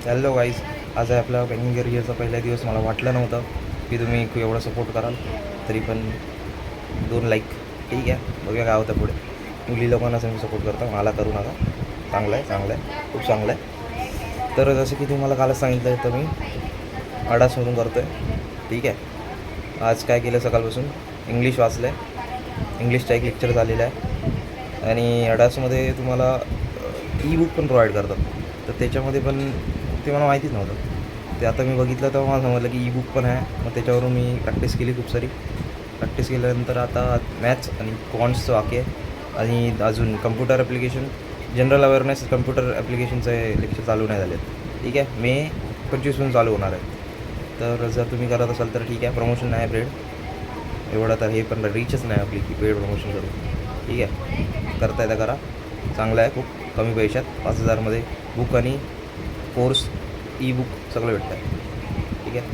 Hello guys, आज आहे आपला बँकिंग करिअरचा पहिला दिवस. मला वाटलं नव्हतं की तुम्ही एवढा सपोर्ट कराल, तरी पण 2 लाईक ठीक आहे. बघूया काय होतं पुढे. मुली लोकांना मी सपोर्ट करतो, मला करू नका. चांगलं आहे, चांगलं आहे, खूप चांगलं आहे. तर जसं की तुम्हाला कालच सांगितलं तर मी अडासमधून करतो आहे, ठीक आहे. आज काय केलं, सकाळपासून इंग्लिश वाचलं आहे. इंग्लिशचा एक लेक्चर झालेला आहे आणि अडासमध्ये तुम्हाला ई बुक पण प्रोव्हाइड करतात. तर त्याच्यामध्ये पण ते मला माहितीच नव्हतं. ते आता मी बघितलं तेव्हा मला समजलं की ई बुक पण आहे. मग त्याच्यावरून मी प्रॅक्टिस केली, खूप सारी प्रॅक्टिस केल्यानंतर आता मॅथ्स आणि क्वांट्सचं वाक्य आणि अजून computer application, general awareness computer ॲप्लिकेशनचे लेक्चर चालू नाही झाले आहेत, ठीक आहे. मे 25 चालू होणार आहे. तर जर तुम्ही करत असाल तर ठीक आहे. प्रमोशन नाही आहे पेड एवढं, तर हे पण रीचच नाही आपली की पेड प्रमोशन करू, ठीक आहे. करता येतं करा, चांगलं आहे. खूप कमी पैशात 5,000मध्ये बुक आणि कोर्स, ई बुक सगळं भेटतं आहे, ठीक आहे.